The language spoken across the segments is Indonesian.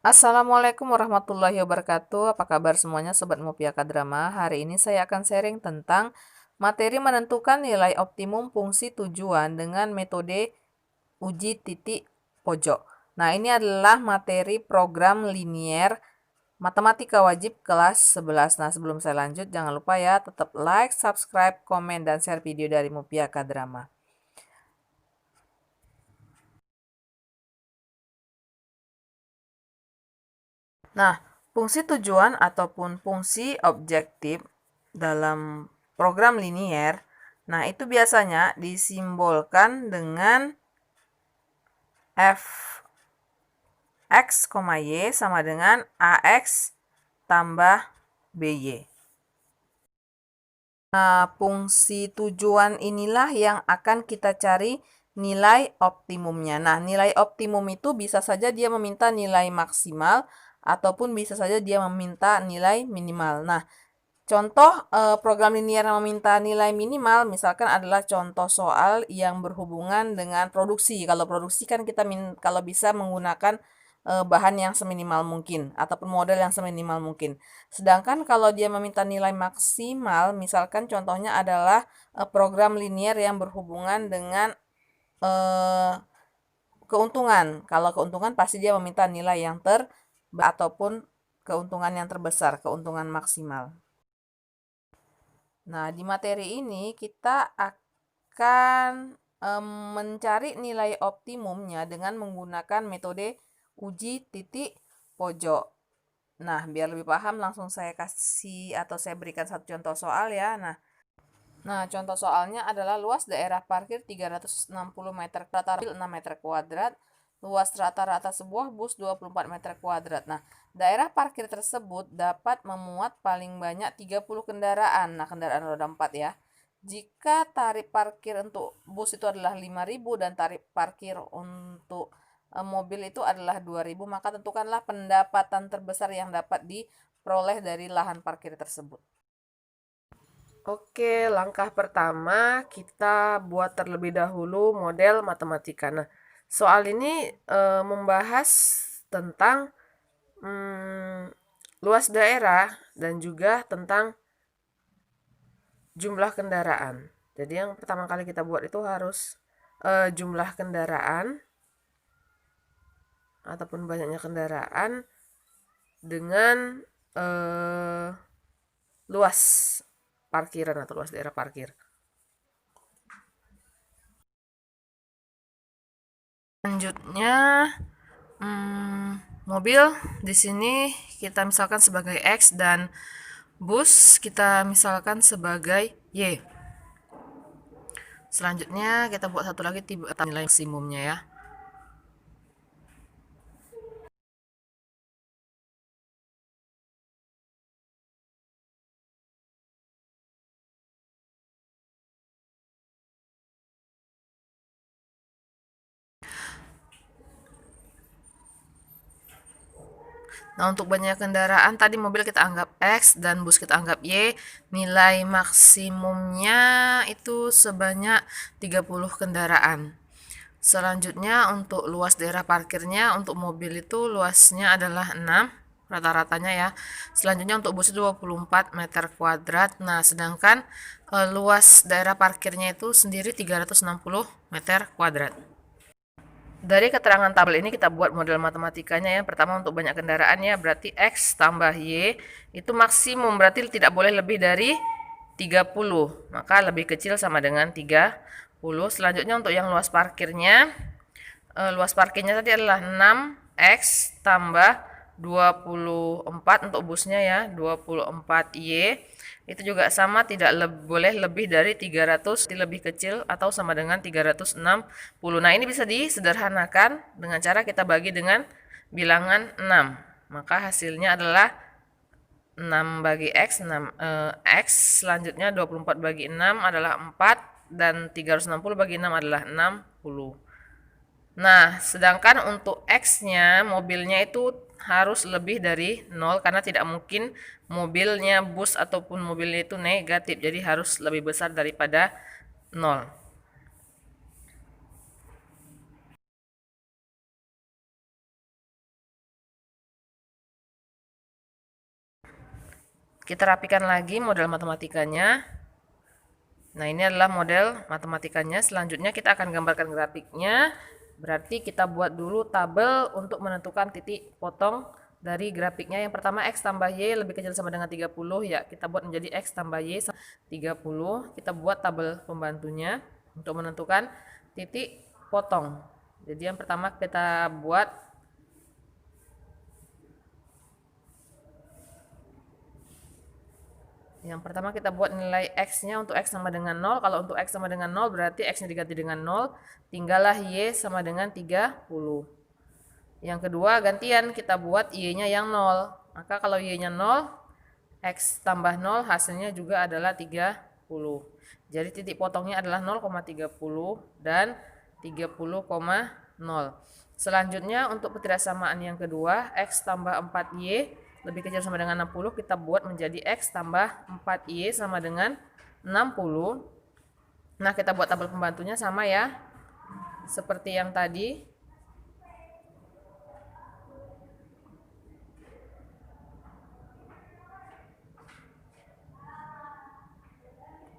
Assalamualaikum warahmatullahi wabarakatuh. Apa kabar semuanya Sobat Mupiaka Drama? Hari ini saya akan sharing tentang materi menentukan nilai optimum fungsi tujuan dengan metode uji titik pojok. Nah, ini adalah materi program linier matematika wajib kelas 11. Nah, sebelum saya lanjut, jangan lupa ya tetap like, subscribe, komen, dan share video dari Mupiaka Drama. Nah, fungsi tujuan ataupun fungsi objektif dalam program linier, nah itu biasanya disimbolkan dengan f x, y sama dengan ax tambah by. Nah, fungsi tujuan inilah yang akan kita cari nilai optimumnya. Nah, nilai optimum itu bisa saja dia meminta nilai maksimal ataupun bisa saja dia meminta nilai minimal. Nah, contoh program linier yang meminta nilai minimal misalkan adalah contoh soal yang berhubungan dengan produksi. Kalau produksi kan kita kalau bisa menggunakan bahan yang seminimal mungkin ataupun model yang seminimal mungkin. Sedangkan kalau dia meminta nilai maksimal, misalkan contohnya adalah program linier yang berhubungan dengan keuntungan. Kalau keuntungan pasti dia meminta nilai yang ataupun keuntungan yang terbesar, keuntungan maksimal. Nah, di materi ini kita akan mencari nilai optimumnya dengan menggunakan metode uji titik pojok. Nah, biar lebih paham langsung saya kasih atau saya berikan satu contoh soal ya. Nah, contoh soalnya adalah luas daerah parkir 360 meter kuadrat, 6 meter kuadrat, luas rata-rata sebuah bus 24 meter kuadrat. Nah, daerah parkir tersebut dapat memuat paling banyak 30 kendaraan. Nah, kendaraan roda 4 ya. Jika tarif parkir untuk bus itu adalah 5.000 dan tarif parkir untuk mobil itu adalah 2.000, maka tentukanlah pendapatan terbesar yang dapat diperoleh dari lahan parkir tersebut. Oke, langkah pertama kita buat terlebih dahulu model matematika. Nah, soal ini membahas tentang luas daerah dan juga tentang jumlah kendaraan. Jadi yang pertama kali kita buat itu harus jumlah kendaraan ataupun banyaknya kendaraan dengan luas parkiran atau luas daerah parkir. Selanjutnya mobil di sini kita misalkan sebagai X dan bus kita misalkan sebagai Y. Selanjutnya kita buat satu lagi nilai maksimumnya ya. Nah, untuk banyak kendaraan tadi mobil kita anggap X dan bus kita anggap Y. Nilai maksimumnya itu sebanyak 30 kendaraan. Selanjutnya untuk luas daerah parkirnya untuk mobil itu luasnya adalah 6 rata-ratanya ya. Selanjutnya untuk bus 24 meter kuadrat. Nah, sedangkan luas daerah parkirnya itu sendiri 360 meter kuadrat. Dari keterangan tabel ini kita buat model matematikanya ya. Pertama untuk banyak kendaraan ya, berarti X tambah Y itu maksimum, berarti tidak boleh lebih dari 30. Maka lebih kecil sama dengan 30. Selanjutnya untuk yang luas parkirnya tadi adalah 6X tambah 24 untuk busnya ya, 24Y. Itu juga sama, tidak boleh lebih dari 300, lebih kecil atau sama dengan 360. Nah, ini bisa disederhanakan dengan cara kita bagi dengan bilangan 6. Maka hasilnya adalah 6 bagi X, 6 X. Selanjutnya 24 bagi 6 adalah 4 dan 360 bagi 6 adalah 60. Nah, sedangkan untuk X-nya mobilnya itu harus lebih dari 0 karena tidak mungkin mobilnya bus ataupun mobilnya itu negatif. Jadi harus lebih besar daripada 0. Kita rapikan lagi model matematikanya. Nah, ini adalah model matematikanya. Selanjutnya kita akan gambarkan grafiknya. Berarti kita buat dulu tabel untuk menentukan titik potong dari grafiknya. Yang pertama X tambah Y lebih kecil sama dengan 30. Ya, kita buat menjadi X tambah Y sama 30. Kita buat tabel pembantunya untuk menentukan titik potong. Jadi yang pertama kita buat nilai X-nya untuk X sama dengan 0. Kalau untuk X sama dengan 0 berarti X-nya diganti dengan 0. Tinggallah Y sama dengan 30. Yang kedua gantian kita buat Y-nya yang 0. Maka kalau Y-nya 0, X tambah 0 hasilnya juga adalah 30. Jadi titik potongnya adalah 0,30 dan 30,0. Selanjutnya untuk ketidaksamaan yang kedua, X tambah 4Y lebih kecil sama dengan 60, kita buat menjadi X tambah 4Y sama dengan 60. Nah, kita buat tabel pembantunya sama ya, seperti yang tadi.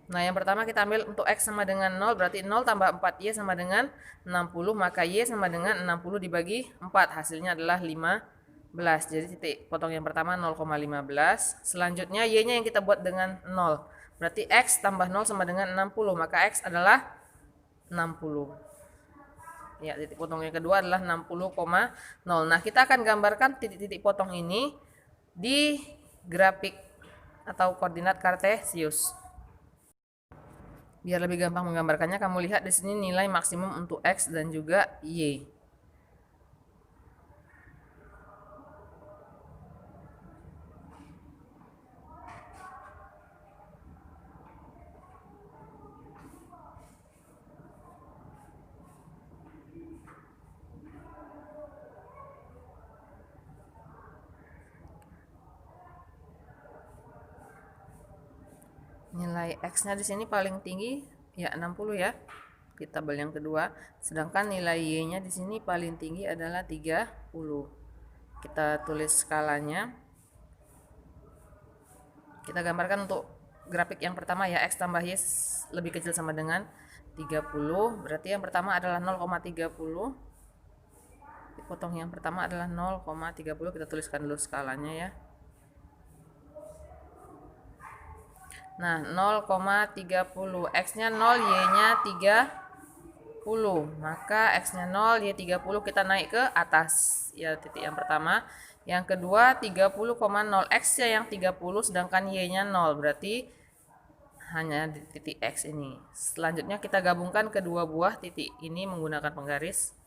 Nah, yang pertama kita ambil untuk X sama dengan 0, berarti 0 tambah 4Y sama dengan 60, maka Y sama dengan 60 dibagi 4, hasilnya adalah 15. Jadi titik potong yang pertama 0,15. Selanjutnya Y-nya yang kita buat dengan 0. Berarti X tambah 0 sama dengan 60, maka X adalah 60. Ya, titik potong yang kedua adalah 60,0. Nah, kita akan gambarkan titik-titik potong ini di grafik atau koordinat kartesius. Biar lebih gampang menggambarkannya, kamu lihat di sini nilai maksimum untuk X dan juga Y. Nilai X-nya di sini paling tinggi ya 60 ya. Di tabel yang kedua, sedangkan nilai Y-nya di sini paling tinggi adalah 30. Kita tulis skalanya. Kita gambarkan untuk grafik yang pertama ya, X tambah Y lebih kecil sama dengan 30. Berarti yang pertama adalah 0,30. Potong yang pertama adalah 0,30. Kita tuliskan dulu skalanya ya. Nah, 0,30. X-nya 0, Y-nya 30. Maka X-nya 0, Y 30, kita naik ke atas. Ya, titik yang pertama. Yang kedua 30,0. X-nya yang 30, sedangkan Y-nya 0. Berarti hanya di titik X ini. Selanjutnya kita gabungkan kedua buah titik ini menggunakan penggaris.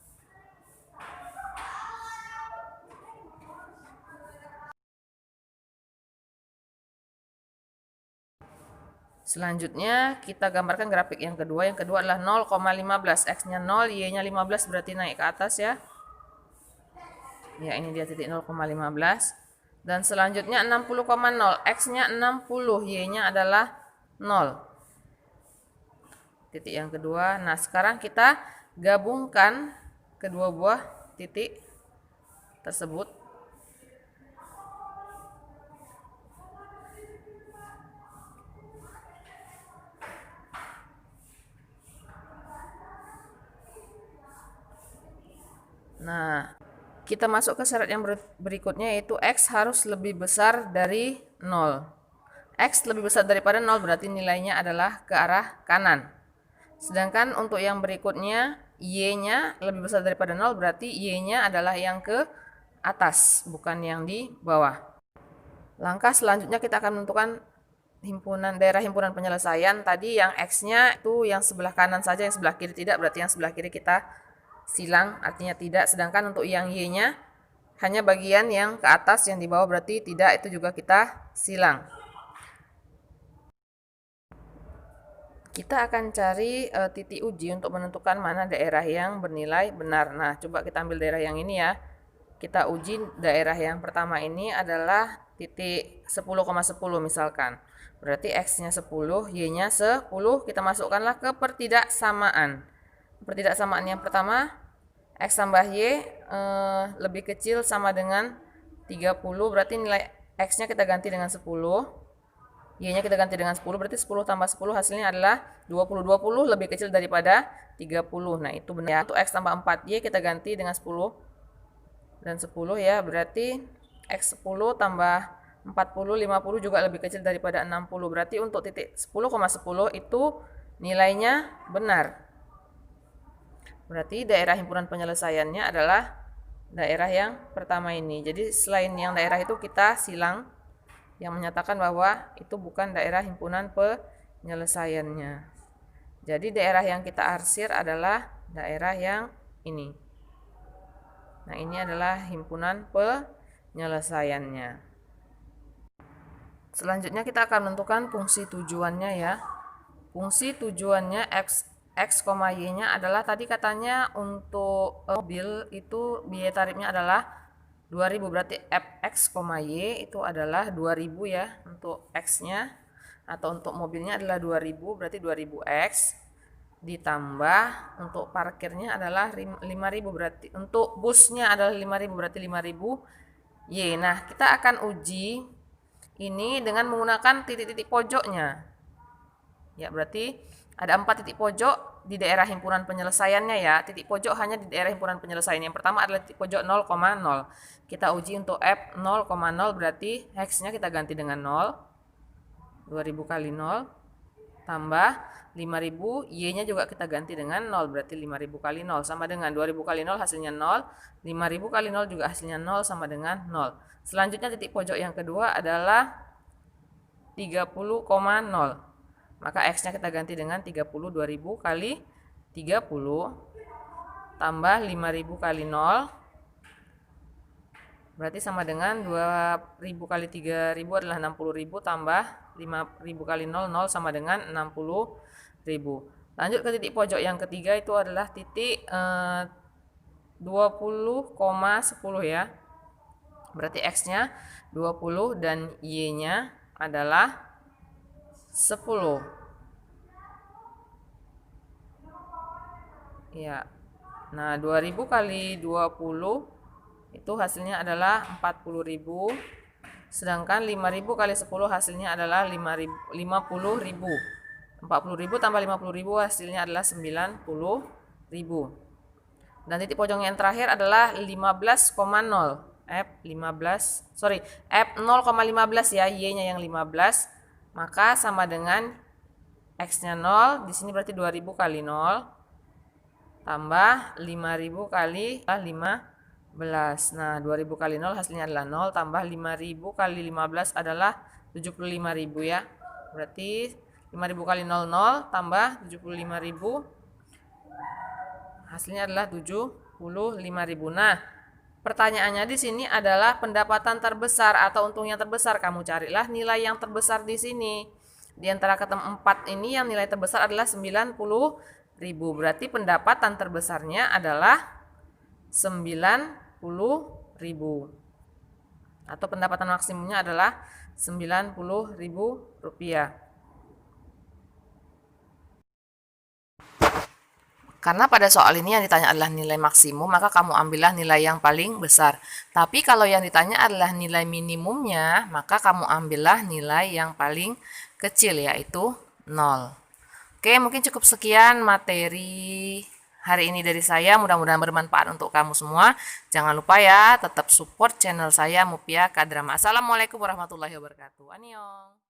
Selanjutnya kita gambarkan grafik yang kedua. Yang kedua adalah 0,15. X-nya 0, Y-nya 15, berarti naik ke atas ya. Ya, ini dia titik 0,15. Dan selanjutnya 60,0. X-nya 60, Y-nya adalah 0. Titik yang kedua. Nah, sekarang kita gabungkan kedua buah titik tersebut. Nah, kita masuk ke syarat yang berikutnya, yaitu X harus lebih besar dari 0. X lebih besar daripada 0 berarti nilainya adalah ke arah kanan. Sedangkan untuk yang berikutnya, Y-nya lebih besar daripada 0 berarti Y-nya adalah yang ke atas, bukan yang di bawah. Langkah selanjutnya kita akan menentukan daerah himpunan penyelesaian. Tadi yang X-nya itu yang sebelah kanan saja, yang sebelah kiri tidak, berarti yang sebelah kiri kita silang, artinya tidak. Sedangkan untuk yang Y-nya hanya bagian yang ke atas, yang di bawah berarti tidak, itu juga kita silang. Kita akan cari titik uji untuk menentukan mana daerah yang bernilai benar. Nah, coba kita ambil daerah yang ini ya. Kita uji daerah yang pertama ini adalah titik 10,10 misalkan. Berarti X-nya 10, Y-nya 10, kita masukkanlah ke pertidaksamaan. Pertidaksamaan yang pertama, X tambah Y lebih kecil sama dengan 30, berarti nilai X-nya kita ganti dengan 10. Y-nya kita ganti dengan 10, berarti 10 tambah 10 hasilnya adalah 20. 20 lebih kecil daripada 30. Nah, itu benar ya. Untuk X tambah 4Y kita ganti dengan 10 dan 10 ya, berarti X 10 tambah 40, 50 juga lebih kecil daripada 60. Berarti untuk titik 10,10 itu nilainya benar. Berarti daerah himpunan penyelesaiannya adalah daerah yang pertama ini. Jadi selain yang daerah itu kita silang yang menyatakan bahwa itu bukan daerah himpunan penyelesaiannya. Jadi daerah yang kita arsir adalah daerah yang ini. Nah, ini adalah himpunan penyelesaiannya. Selanjutnya kita akan menentukan fungsi tujuannya ya. Fungsi tujuannya X, Y-nya adalah tadi katanya untuk mobil itu biaya tarifnya adalah 2000, berarti Fx, Y itu adalah 2000 ya untuk X-nya, atau untuk mobilnya adalah 2000, berarti 2000X ditambah untuk parkirnya adalah 5000, berarti untuk busnya adalah 5000, berarti 5000 Y. Nah, kita akan uji ini dengan menggunakan titik-titik pojoknya. Ya, berarti ada 4 titik pojok di daerah himpunan penyelesaiannya ya. Titik pojok hanya di daerah himpunan penyelesaian. Yang pertama adalah titik pojok 0,0. Kita uji untuk F 0,0, berarti X-nya kita ganti dengan 0. 2000 kali 0 tambah 5000, Y-nya juga kita ganti dengan 0, berarti 5000 kali 0 sama dengan 2000 kali 0 hasilnya 0, 5000 kali 0 juga hasilnya 0 sama dengan 0. Selanjutnya titik pojok yang kedua adalah 30,0. Maka X-nya kita ganti dengan 30, 2000 kali 30 tambah 5000 kali 0, berarti sama dengan 2000 kali 3000 adalah 60000 tambah 5000 kali 0, 0 sama dengan 60000. Lanjut ke titik pojok yang ketiga, itu adalah titik 20,10 ya. Berarti X-nya 20 dan Y-nya adalah 10. Ya. Nah, 2000 kali 20 itu hasilnya adalah 40.000. Sedangkan 5000 kali 10 hasilnya adalah 50.000. 40.000 tambah 50.000 hasilnya adalah 90.000. Dan titik pojok yang terakhir adalah 15,0. F 0,15 ya, Y-nya yang 15. Maka sama dengan X-nya 0, di sini berarti 2000 kali 0 tambah 5000 kali 15. Nah, 2000 kali 0 hasilnya adalah 0 tambah 5000 kali 15 adalah 75.000 ya. Berarti 5000 kali 00 tambah 75.000 hasilnya adalah 75.000. Nah, pertanyaannya di sini adalah pendapatan terbesar atau untung yang terbesar. Kamu carilah nilai yang terbesar di sini. Di antara kata 4 ini yang nilai terbesar adalah 90.000. Berarti pendapatan terbesarnya adalah 90.000. Atau pendapatan maksimumnya adalah 90.000 rupiah. Karena pada soal ini yang ditanya adalah nilai maksimum, maka kamu ambillah nilai yang paling besar. Tapi kalau yang ditanya adalah nilai minimumnya, maka kamu ambillah nilai yang paling kecil, yaitu 0. Oke, mungkin cukup sekian materi hari ini dari saya. Mudah-mudahan bermanfaat untuk kamu semua. Jangan lupa ya, tetap support channel saya Mupiah K-Drama. Assalamualaikum warahmatullahi wabarakatuh. Annyeong.